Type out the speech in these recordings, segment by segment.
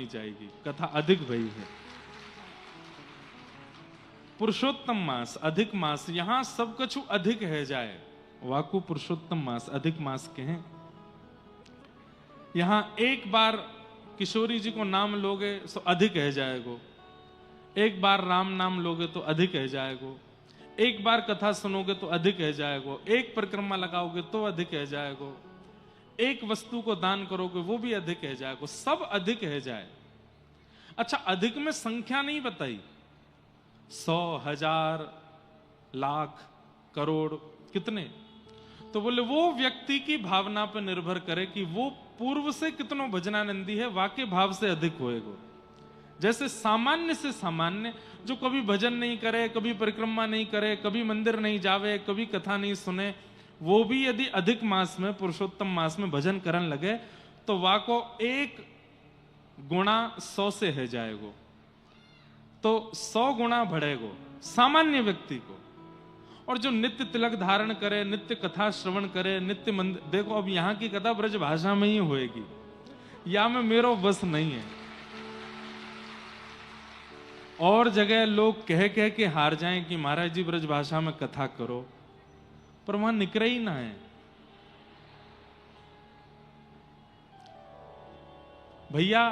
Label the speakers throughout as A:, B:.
A: जाएगी, कथा अधिक भई है। पुरुषोत्तम मास, अधिक मास, यहां सब कछु अधिक है जाए, वाकु पुरुषोत्तम मास, अधिक मास के हैं। यहां एक बार किशोरी जी को नाम लोगे तो अधिक है जाएगो, एक बार राम नाम लोगे तो अधिक है जाएगो, एक बार कथा सुनोगे तो अधिक है जाएगो, एक परिक्रमा लगाओगे तो अधिक है जाएगो, एक वस्तु को दान करोगे वो भी अधिक है जाएगो, सब अधिक है जाए। अच्छा, अधिक में संख्या नहीं बताई, 100, 1000, लाख, करोड़, कितने? तो बोले वो व्यक्ति की भावना पर निर्भर करे कि वो पूर्व से कितनो भजनानंदी है, वाके भाव से अधिक होएगो। जैसे सामान्य से सामान्य, जो कभी भजन नहीं करे, कभी परिक्रमा नहीं करे, कभी मंदिर नहीं जावे, कभी कथा नहीं सुने, वो भी यदि अधिक मास में, पुरुषोत्तम मास में भजन करन लगे तो वाको 1 गुणा 100 से है जाएगो, तो 100 गुणा बढ़ेगो सामान्य व्यक्ति को। और जो नित्य तिलक धारण करे, नित्य कथा श्रवण करे, नित्य मंदिर, देखो अब यहां की कथा ब्रज भाषा में ही होएगी, या में मेरो बस नहीं है। और जगह लोग कह कह के हार जाएं कि महाराज जी ब्रज भाषा में कथा करो, पर वहां निकरे ही ना है। भैया,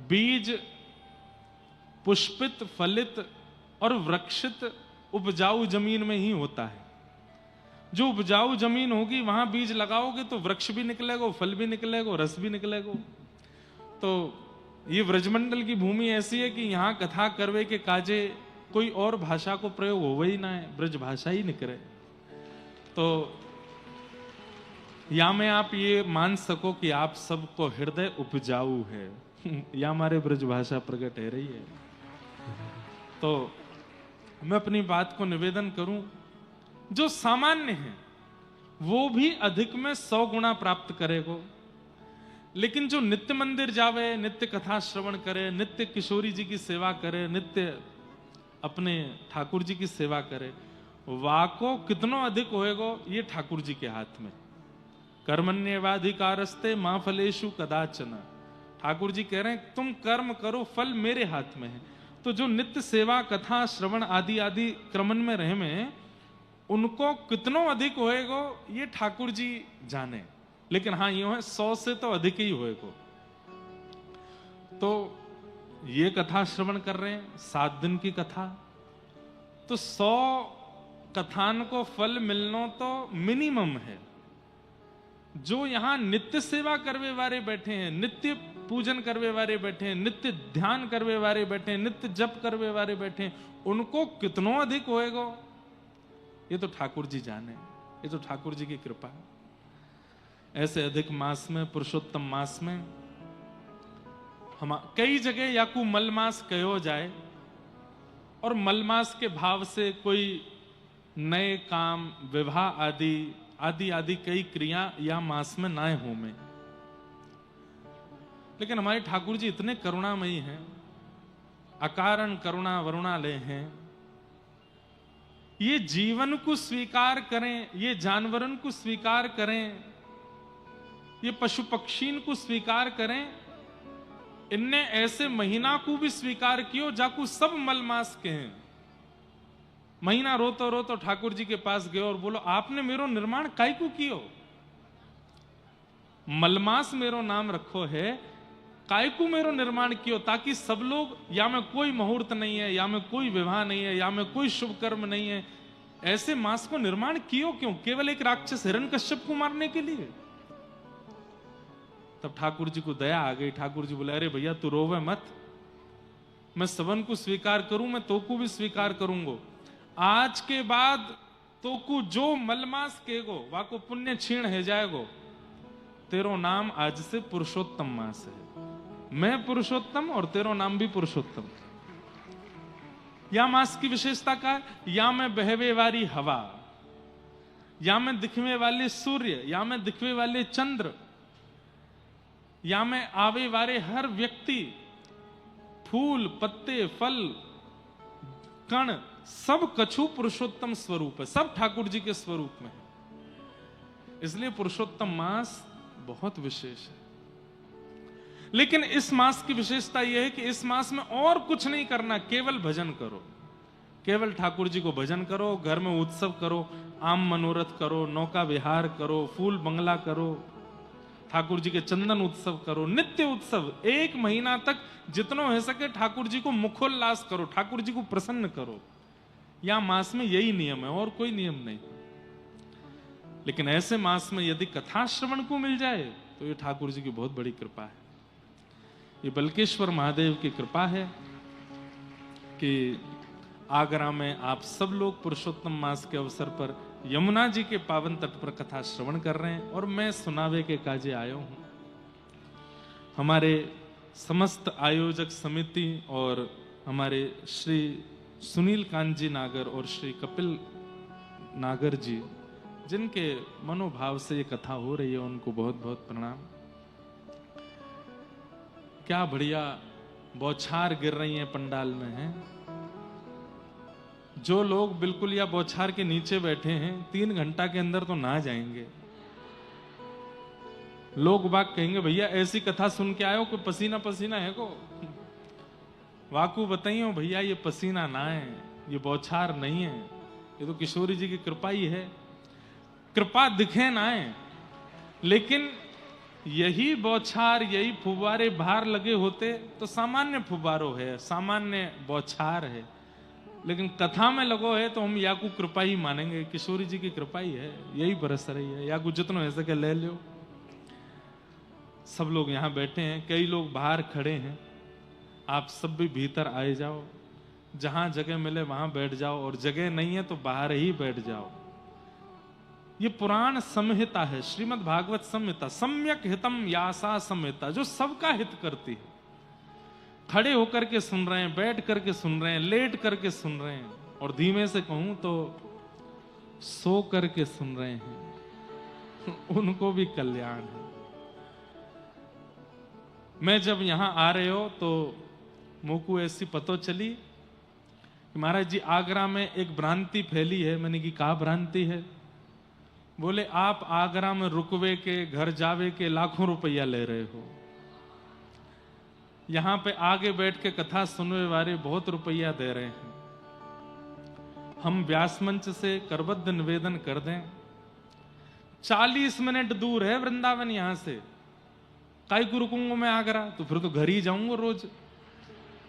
A: बीज पुष्पित, फलित और वृक्षित उपजाऊ जमीन में ही होता है। जो उपजाऊ जमीन होगी वहां बीज लगाओगे तो वृक्ष भी निकलेगा, फल भी निकलेगा, रस भी निकलेगा। तो ये व्रजमंडल की भूमि ऐसी है कि यहां कथा करवे के काजे कोई और भाषा को प्रयोग हो ही ना है, ब्रज भाषा ही निकले। तो या में आप ये मान सको कि आप सबको हृदय उपजाऊ है या हमारे ब्रज भाषा प्रकट है रही है। तो मैं अपनी बात को निवेदन करूं, जो सामान्य है वो भी अधिक में 100 गुणा प्राप्त करेगो, लेकिन जो नित्य मंदिर जावे, नित्य कथा श्रवण करे, नित्य किशोरी जी की सेवा करे, नित्य अपने ठाकुर जी की सेवा करे, वाको कितनो अधिक होएगो ये ठाकुर जी के हाथ में। कर्मण्येवाधिकारस्ते मां फलेषु कदाचन, ठाकुर जी कह रहे हैं तुम कर्म करो, फल मेरे हाथ में है। तो जो नित्य सेवा, कथा श्रवण आदि आदि क्रमन में रहे में, उनको कितनो अधिक होएगो ये ठाकुर जी जाने। लेकिन हाँ यूं है 100 से तो अधिक ही होएगो। तो ये कथा श्रवण कर रहे हैं, 7 दिन की कथा, तो 100 कथान को फल मिलना तो मिनिमम है। जो यहां नित्य सेवा करवे वाले बैठे हैं, नित्य पूजन करवे वाले बैठे हैं, नित्य ध्यान करवे वाले बैठे हैं, नित्य जप करवे वाले बैठे हैं, उनको कितनो अधिक होएगो ये तो ठाकुर जी जाने, ये तो ठाकुर जी की कृपा है। ऐसे अधिक मास में, पुरुषोत्तम मास में हम कई जगह याकू मलमास कहो जाए, और मलमास के भाव से कोई नए काम, विवाह आदि आदि आदि कई क्रिया या मास में ना हो में। लेकिन हमारे ठाकुर जी इतने करुणामयी हैं, अकारण करुणा वरुणालय हैं। ये जीवन को स्वीकार करें, ये जानवरन को स्वीकार करें, ये पशु पक्षीन को स्वीकार करें, इनने ऐसे महीना को भी स्वीकार कियो जाकू सब मलमास के हैं। महीना रोतो रोतो ठाकुर जी के पास गयो और बोलो आपने मेरो निर्माण काई को कियो? मलमास मेरो नाम रखो है, काय को मेरो निर्माण कियो? ताकि सब लोग, या में कोई मुहूर्त नहीं है, या में कोई विवाह नहीं है, या में कोई शुभ कर्म नहीं है, ऐसे मास को निर्माण कियो क्यों? केवल एक राक्षस हिरण्यकश्यप को मारने के लिए? तब ठाकुर जी को दया आ गई। ठाकुर जी बोले अरे भैया तू रोवे मत, मैं सबन को स्वीकार करूं, मैं तो को भी स्वीकार करूंगा। आज के बाद तो को जो मलमास केगो वाको पुण्य क्षीण है जाएगो। तेरो नाम आज से पुरुषोत्तम मास है, मैं पुरुषोत्तम और तेरो नाम भी पुरुषोत्तम। या मास की विशेषता का, या में बहवे वाली हवा, या में दिखने वाले सूर्य, या में दिखने वाले चंद्र, या में आवे वाले हर व्यक्ति, फूल पत्ते फल कण, सब कछु पुरुषोत्तम स्वरूप है, सब ठाकुर जी के स्वरूप में है। इसलिए पुरुषोत्तम मास बहुत विशेष है। लेकिन इस मास की विशेषता यह है कि इस मास में और कुछ नहीं करना, केवल भजन करो, केवल ठाकुर जी को भजन करो, घर में उत्सव करो, आम मनोरथ करो, नौका विहार करो, फूल बंगला करो, ठाकुर जी के चंदन उत्सव करो, नित्य उत्सव, 1 महीना तक जितना हो सके ठाकुर जी को मुखोल्लास करो, ठाकुर जी को प्रसन्न करो। या मास में यही नियम है और कोई नियम नहीं। लेकिन ऐसे मास में यदि कथा श्रवण को मिल जाए तो ये ठाकुर जी की बहुत बड़ी कृपा है। ये बल्केश्वर महादेव की कृपा है कि आगरा में आप सब लोग पुरुषोत्तम मास के अवसर पर यमुना जी के पावन तट पर कथा श्रवण कर रहे हैं और मैं सुनावे के काजे आया हूं। हमारे समस्त आयोजक समिति और हमारे श्री सुनील कांजी नागर और श्री कपिल नागर जी, जिनके मनोभाव से ये कथा हो रही है, उनको बहुत बहुत प्रणाम। क्या बढ़िया बौछार गिर रही है पंडाल में है। जो लोग बिल्कुल या बौछार के नीचे बैठे हैं 3 घंटा के अंदर तो नहा जाएंगे। लोग बाग कहेंगे भैया ऐसी कथा सुन के आए हो, कोई पसीना पसीना है को? वाकू बताइयो भैया ये पसीना ना है, ये बौछार नहीं है, ये तो किशोरी जी की कृपा ही है। कृपा दिखे ना है, लेकिन यही बौछार, यही फुब्बारे बाहर लगे होते तो सामान्य फुब्बारो है, सामान्य बौछार है, लेकिन कथा में लगो है तो हम याकू कृपा ही मानेंगे, किशोरी जी की कृपा ही है, यही बरस रही है। याकू जितना हो सके ले लो। सब लोग यहाँ बैठे हैं, कई लोग बाहर खड़े हैं, आप सब भी भीतर आए जाओ, जहां जगह मिले वहां बैठ जाओ, और जगह नहीं है तो बाहर ही बैठ जाओ। ये पुराण संहिता है, श्रीमद् भागवत संहिता, सम्यक हितम यासा संहिता, जो सबका हित करती है। खड़े होकर के सुन रहे हैं, बैठ करके सुन रहे हैं, लेट करके सुन रहे हैं, और धीमे से कहूं तो सो करके सुन रहे हैं, उनको भी कल्याण है। मैं जब यहां आ रहे हो तो मोको ऐसी पतो चली कि महाराज जी आगरा में एक भ्रांति फैली है। मैंने की कहा भ्रांति है? बोले आप आगरा में रुकवे के, घर जावे के लाखों रुपया ले रहे हो, यहां पे आगे बैठ के कथा सुनने वाले बहुत रुपया दे रहे हैं। हम व्यास मंच से करबद्ध निवेदन कर दें, 40 मिनट दूर है वृंदावन यहां से, काई को रुकूंगा मैं आगरा? तो फिर तो घर ही जाऊंगा,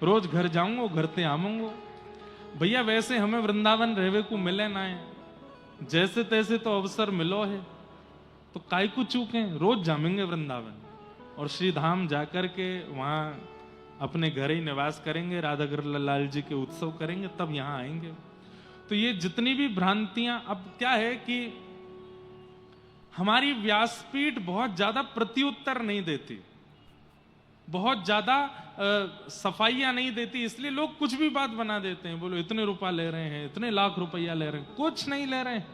A: रोज घर जाऊंगा, घर ते आऊंगा। भैया वैसे हमें वृंदावन रहवे को मिले ना है, जैसे तैसे तो अवसर मिलो है, तो काई को चूके, रोज जामेंगे वृंदावन और श्री धाम जाकर के वहां अपने घर ही निवास करेंगे, राधा कृष्ण लाल जी के उत्सव करेंगे, तब यहां आएंगे। तो ये जितनी भी भ्रांतियां, अब क्या है कि हमारी व्यासपीठ बहुत ज्यादा प्रत्युत्तर नहीं देती, बहुत ज्यादा सफाइयां नहीं देती, इसलिए लोग कुछ भी बात बना देते हैं। बोलो इतने रुपया ले रहे हैं, इतने लाख रुपया ले रहे हैं, कुछ नहीं ले रहे हैं।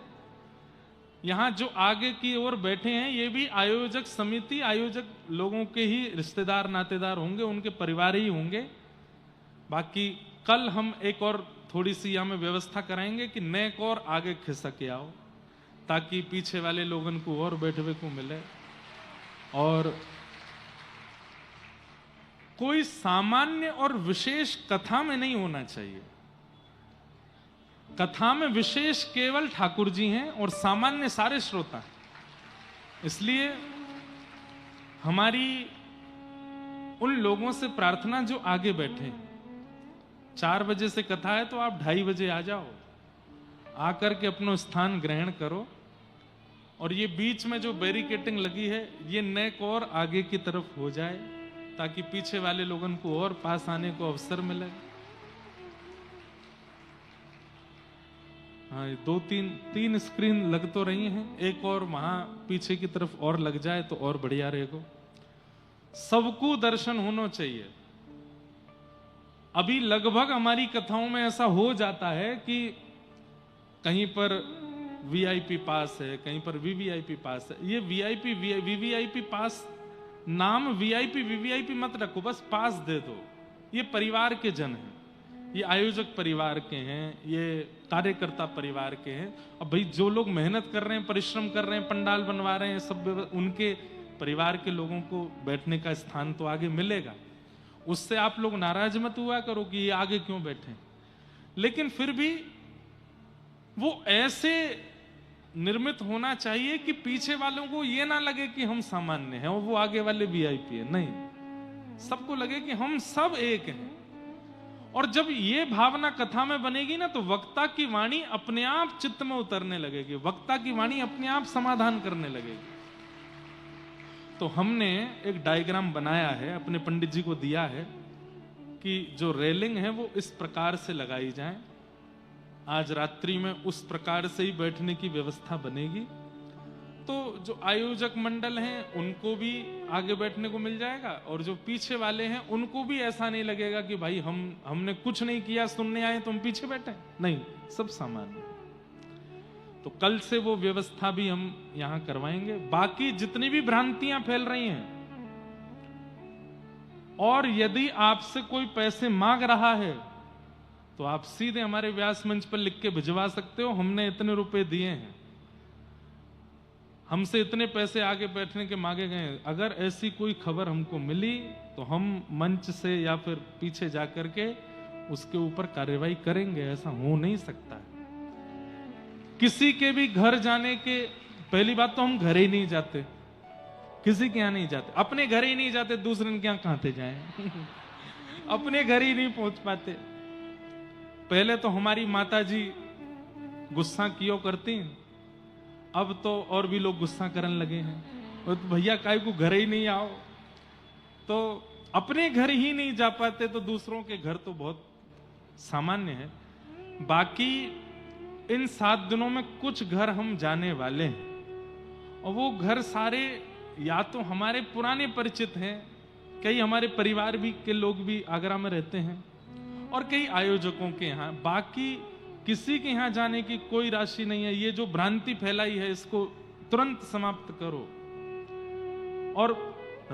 A: यहां जो आगे की ओर बैठे हैं ये भी आयोजक समिति, आयोजक लोगों के ही रिश्तेदार नातेदार होंगे, उनके परिवार ही होंगे। बाकी कल हम एक और थोड़ी सी यहाँ में व्यवस्था कराएंगे कि नेक और आगे खिसक के आओ, ताकि पीछे वाले लोगों को और बैठने को मिले। और कोई सामान्य और विशेष कथा में नहीं होना चाहिए। कथा में विशेष केवल ठाकुर जी हैं और सामान्य सारे श्रोता हैं। इसलिए हमारी उन लोगों से प्रार्थना जो आगे बैठे हैं, 4 बजे से कथा है तो आप 2:30 बजे आ जाओ, आकर के अपना स्थान ग्रहण करो। और ये बीच में जो बैरिकेटिंग लगी है ये नेक और आगे की तरफ हो जाए, ताकि पीछे वाले लोगों को और पास आने को अवसर मिले। हाँ, 2-3 स्क्रीन लग तो रही हैं, एक और वहां पीछे की तरफ और लग जाए तो और बढ़िया रहेगा। सबको दर्शन होना चाहिए। अभी लगभग हमारी कथाओं में ऐसा हो जाता है कि कहीं पर वीआईपी पास है, कहीं पर वीवीआईपी पास है। ये वीआईपी वीवीआईपी पास, नाम वीआईपी वीवीआईपी मत रखो, बस पास दे दो। ये परिवार के जन हैं, ये आयोजक परिवार के हैं, ये कार्यकर्ता परिवार के हैं। अब भाई जो लोग मेहनत कर रहे हैं, परिश्रम कर रहे हैं, पंडाल बनवा रहे हैं, सब उनके परिवार के लोगों को बैठने का स्थान तो आगे मिलेगा, उससे आप लोग नाराज मत हुआ करो कि ये आगे क्यों बैठे, लेकिन फिर भी वो ऐसे निर्मित होना चाहिए कि पीछे वालों को ये ना लगे कि हम सामान्य हैं और वो आगे वाले वीआईपी है। नहीं, सबको लगे कि हम सब एक हैं। और जब ये भावना कथा में बनेगी ना, तो वक्ता की वाणी अपने आप चित्त में उतरने लगेगी, वक्ता की वाणी अपने आप समाधान करने लगेगी। तो हमने एक डायग्राम बनाया है, अपने पंडित जी को दिया है कि जो रेलिंग है वो इस प्रकार से लगाई जाए। आज रात्रि में उस प्रकार से ही बैठने की व्यवस्था बनेगी। तो जो आयोजक मंडल हैं उनको भी आगे बैठने को मिल जाएगा, और जो पीछे वाले हैं उनको भी ऐसा नहीं लगेगा कि भाई हमने कुछ नहीं किया, सुनने आए तो हम पीछे बैठे। नहीं, सब सामान्य। तो कल से वो व्यवस्था भी हम यहां करवाएंगे। बाकी जितनी भी भ्रांतियां फैल रही हैं, और यदि आपसे कोई पैसे मांग रहा है तो आप सीधे हमारे व्यास मंच पर लिख के भिजवा सकते हो, हमने इतने रुपए दिए हैं, हमसे इतने पैसे आगे बैठने के मांगे गए हैं। अगर ऐसी कोई खबर हमको मिली तो हम मंच से या फिर पीछे जाकर के उसके ऊपर कार्रवाई करेंगे। ऐसा हो नहीं सकता है। किसी के भी घर जाने के, पहली बात तो हम घर ही नहीं जाते, किसी के यहां नहीं जाते, अपने घर ही नहीं जाते, दूसरे के यहां कहां से जाएं? अपने घर ही नहीं पहुंच पाते। पहले तो हमारी माता जी गुस्सा कियो करती, अब तो और भी लोग गुस्सा करने लगे हैं, तो भैया काय को घर ही नहीं आओ। तो अपने घर ही नहीं जा पाते तो दूसरों के घर तो बहुत सामान्य है। बाकी इन 7 दिनों में कुछ घर हम जाने वाले हैं, और वो घर सारे या तो हमारे पुराने परिचित हैं, कई हमारे परिवार भी के लोग भी आगरा में रहते हैं, और कई आयोजकों के यहाँ। बाकी किसी के यहां जाने की कोई राशि नहीं है। ये जो भ्रांति फैलाई है इसको तुरंत समाप्त करो। और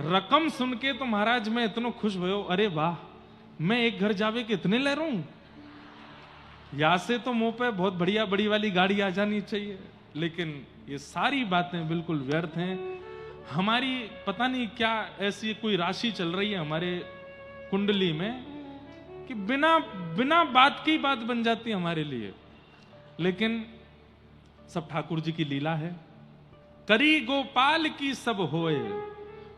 A: रकम सुन के तो महाराज मैं इतना खुश भयो, अरे वाह, मैं एक घर जावे के इतने ले रहा हूं, यहां से तो मुंह पे बहुत बढ़िया बड़ी वाली गाड़ी आ जानी चाहिए। लेकिन ये सारी बातें बिल्कुल व्यर्थ हैं। हमारी पता नहीं क्या ऐसी कोई राशि चल रही है हमारे कुंडली में कि बिना बिना बात की बात बन जाती है हमारे लिए। लेकिन सब ठाकुर जी की लीला है। करी गोपाल की सब होए,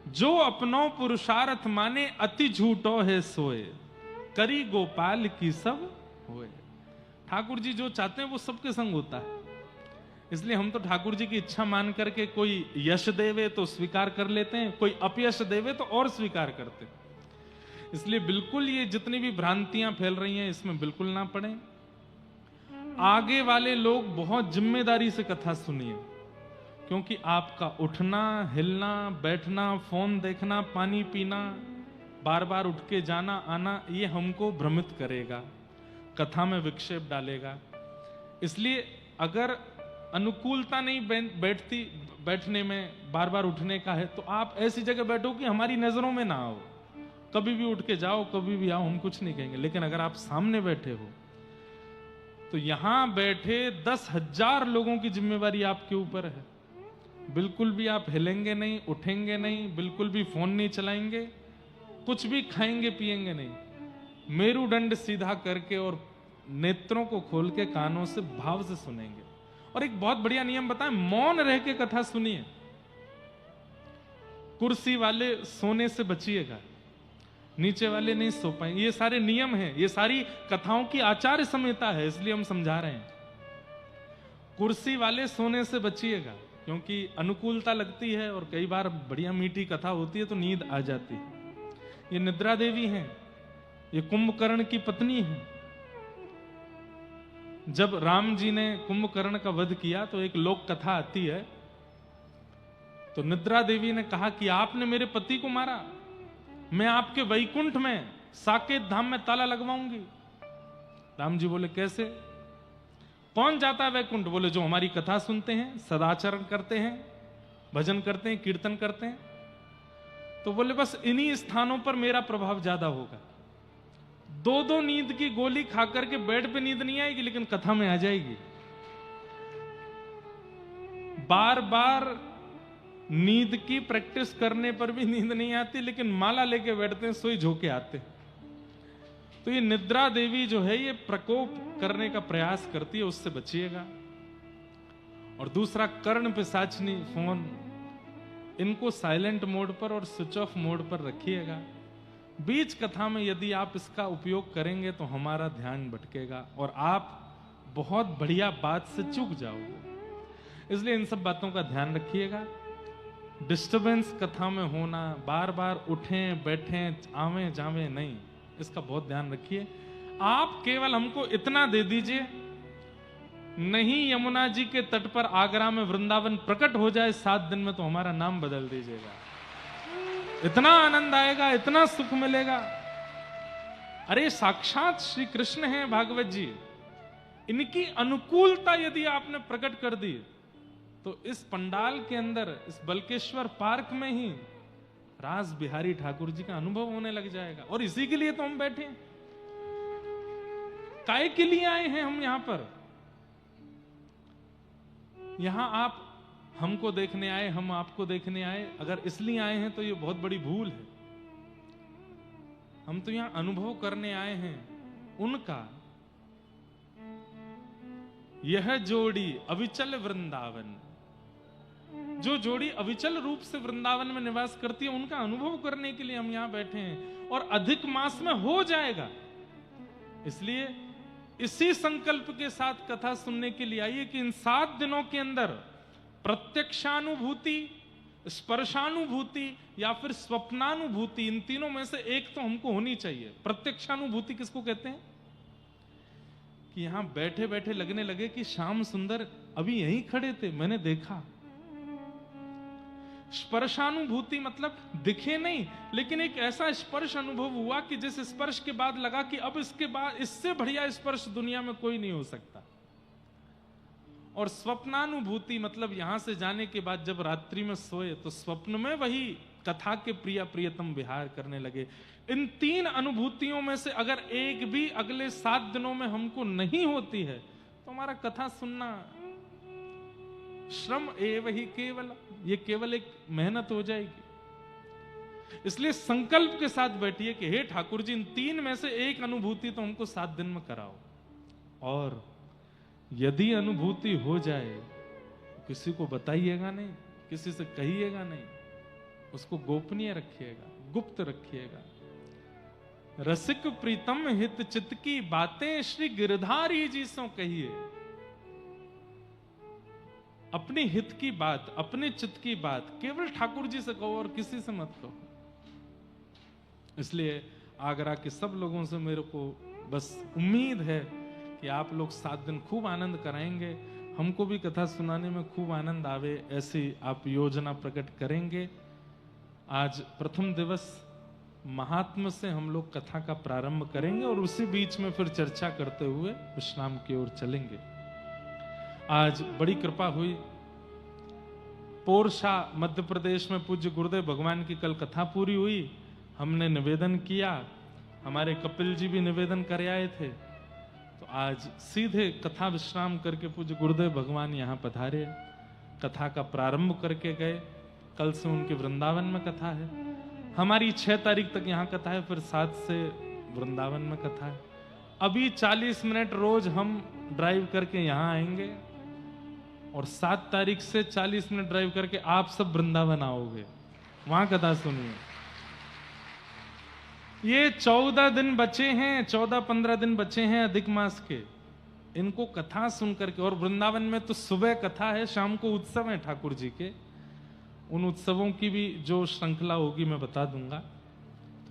A: जो अपनो पुरुषार्थ माने अति झूठो है सोए। करी गोपाल की सब होए। ठाकुर जी जो चाहते हैं वो सबके संग होता है। इसलिए हम तो ठाकुर जी की इच्छा मान करके, कोई यश देवे तो स्वीकार कर लेते हैं, कोई अपयश देवे तो और स्वीकार करते हैं। इसलिए बिल्कुल ये जितनी भी भ्रांतियां फैल रही हैं इसमें बिल्कुल ना पड़े। आगे वाले लोग बहुत जिम्मेदारी से कथा सुनिए, क्योंकि आपका उठना, हिलना, बैठना, फोन देखना, पानी पीना, बार बार उठ के जाना आना, ये हमको भ्रमित करेगा, कथा में विक्षेप डालेगा। इसलिए अगर अनुकूलता नहीं बैठती बैठने में, बार बार उठने का है, तो आप ऐसी जगह बैठो कि हमारी नजरों में ना आओ। कभी भी उठ के जाओ, कभी भी आओ, हम कुछ नहीं कहेंगे। लेकिन अगर आप सामने बैठे हो तो यहां बैठे 10,000 लोगों की जिम्मेवारी आपके ऊपर है। बिल्कुल भी आप हिलेंगे नहीं, उठेंगे नहीं, बिल्कुल भी फोन नहीं चलाएंगे, कुछ भी खाएंगे पिएंगे नहीं। मेरुदंड सीधा करके और नेत्रों को खोल के कानों से भाव से सुनेंगे। और एक बहुत बढ़िया नियम बताएं, मौन रह के कथा सुनिए। कुर्सी वाले सोने से बचिएगा, नीचे वाले नहीं सो पाएंगे। ये सारे नियम हैं, ये सारी कथाओं की आचार्य संहिता है, इसलिए हम समझा रहे हैं। कुर्सी वाले सोने से बचिएगा, क्योंकि अनुकूलता लगती है और कई बार बढ़िया मीठी कथा होती है तो नींद आ जाती है। ये निद्रा देवी हैं, ये कुंभकर्ण की पत्नी है। जब राम जी ने कुंभकर्ण का वध किया तो एक लोक कथा आती है, तो निद्रा देवी ने कहा कि आपने मेरे पति को मारा, मैं आपके वैकुंठ में साकेत धाम में ताला लगवाऊंगी। राम जी बोले कैसे? कौन जाता है वैकुंठ? बोले जो हमारी कथा सुनते हैं, सदाचरण करते हैं, भजन करते हैं, कीर्तन करते हैं। तो बोले बस इन्हीं स्थानों पर मेरा प्रभाव ज्यादा होगा। 2-2 नींद की गोली खाकर के बेड पे नींद नहीं आएगी, लेकिन कथा में आ जाएगी। बार बार नींद की प्रैक्टिस करने पर भी नींद नहीं आती, लेकिन माला लेके बैठते हैं, सोई झोंके आते हैं। तो ये निद्रा देवी जो है ये प्रकोप करने का प्रयास करती है, उससे बचिएगा। और दूसरा, कर्ण पिशाचनी फोन, इनको साइलेंट मोड पर और स्विच ऑफ मोड पर रखिएगा। बीच कथा में यदि आप इसका उपयोग करेंगे तो हमारा ध्यान भटकेगा और आप बहुत बढ़िया बात से चूक जाओगे। इसलिए इन सब बातों का ध्यान रखिएगा। डिस्टरबेंस कथा में होना, बार बार उठें बैठें आवें जावें नहीं, इसका बहुत ध्यान रखिए। आप केवल हमको इतना दे दीजिए, नहीं यमुना जी के तट पर आगरा में वृंदावन प्रकट हो जाए 7 दिन में, तो हमारा नाम बदल दीजिएगा। इतना आनंद आएगा, इतना सुख मिलेगा। अरे साक्षात श्री कृष्ण हैं भागवत जी, इनकी अनुकूलता यदि आपने प्रकट कर दी तो इस पंडाल के अंदर, इस बल्केश्वर पार्क में ही रास बिहारी ठाकुर जी का अनुभव होने लग जाएगा। और इसी के लिए तो हम बैठे हैं। काय के लिए आए हैं हम यहां पर? यहां आप हमको देखने आए, हम आपको देखने आए, अगर इसलिए आए हैं तो ये बहुत बड़ी भूल है। हम तो यहां अनुभव करने आए हैं उनका। यह जोड़ी अविचल वृंदावन, जो जोड़ी अविचल रूप से वृंदावन में निवास करती है, उनका अनुभव करने के लिए हम यहां बैठे हैं। और अधिक मास में हो जाएगा, इसलिए इसी संकल्प के साथ कथा सुनने के लिए आइए कि इन 7 दिनों के अंदर प्रत्यक्षानुभूति, स्पर्शानुभूति या फिर स्वप्नानुभूति, इन तीनों में से एक तो हमको होनी चाहिए। प्रत्यक्षानुभूति किसको कहते हैं? कि यहां बैठे बैठे लगने लगे कि श्याम सुंदर अभी यहीं खड़े थे, मैंने देखा। स्पर्शानुभूति मतलब दिखे नहीं, लेकिन एक ऐसा स्पर्श अनुभव हुआ कि जिस स्पर्श के बाद लगा कि अब इसके बाद इससे बढ़िया स्पर्श दुनिया में कोई नहीं हो सकता। और स्वप्नानुभूति मतलब यहां से जाने के बाद जब रात्रि में सोए तो स्वप्न में वही कथा के प्रिया प्रियतम विहार करने लगे। इन 3 अनुभूतियों में से अगर एक भी अगले 7 दिनों में हमको नहीं होती है तो हमारा कथा सुनना श्रम एव ही केवल, ये केवल एक मेहनत हो जाएगी। इसलिए संकल्प के साथ बैठिए कि हे ठाकुर जी, इन 3 में से एक अनुभूति तो हमको 7 दिन में कराओ। और यदि अनुभूति हो जाए तो किसी को बताइएगा नहीं, किसी से कहिएगा नहीं, उसको गोपनीय रखिएगा, गुप्त रखिएगा। रसिक प्रीतम हित चित्त की बातें श्री गिरधारी जी से कहिए। अपने हित की बात, अपने चित्त की बात केवल ठाकुर जी से कहो और किसी से मत कहो। इसलिए आगरा के सब लोगों से मेरे को बस उम्मीद है कि आप लोग 7 दिन खूब आनंद कराएंगे, हमको भी कथा सुनाने में खूब आनंद आवे, ऐसी आप योजना प्रकट करेंगे। आज प्रथम दिवस महात्म से हम लोग कथा का प्रारंभ करेंगे और उसी बीच में फिर चर्चा करते हुए विश्राम की ओर चलेंगे। आज बड़ी कृपा हुई, पोरशा मध्य प्रदेश में पूज्य गुरुदेव भगवान की कल कथा पूरी हुई। हमने निवेदन किया, हमारे कपिल जी भी निवेदन कर आए थे, तो आज सीधे कथा विश्राम करके पूज्य गुरुदेव भगवान यहाँ पधारे, कथा का प्रारंभ करके गए। कल से उनके वृंदावन में कथा है, हमारी 6 तारीख तक यहाँ कथा है, फिर 7 से वृंदावन में कथा है। अभी 40 मिनट रोज हम ड्राइव करके यहाँ आएंगे और 7 तारीख से 40 मिनट ड्राइव करके आप सब वृंदावन आओगे, वहां कथा सुनिए। ये 14 दिन बचे हैं, 14-15 दिन बचे हैं अधिक मास के, इनको कथा सुन करके। और वृंदावन में तो सुबह कथा है, शाम को उत्सव है ठाकुर जी के। उन उत्सवों की भी जो श्रृंखला होगी मैं बता दूंगा।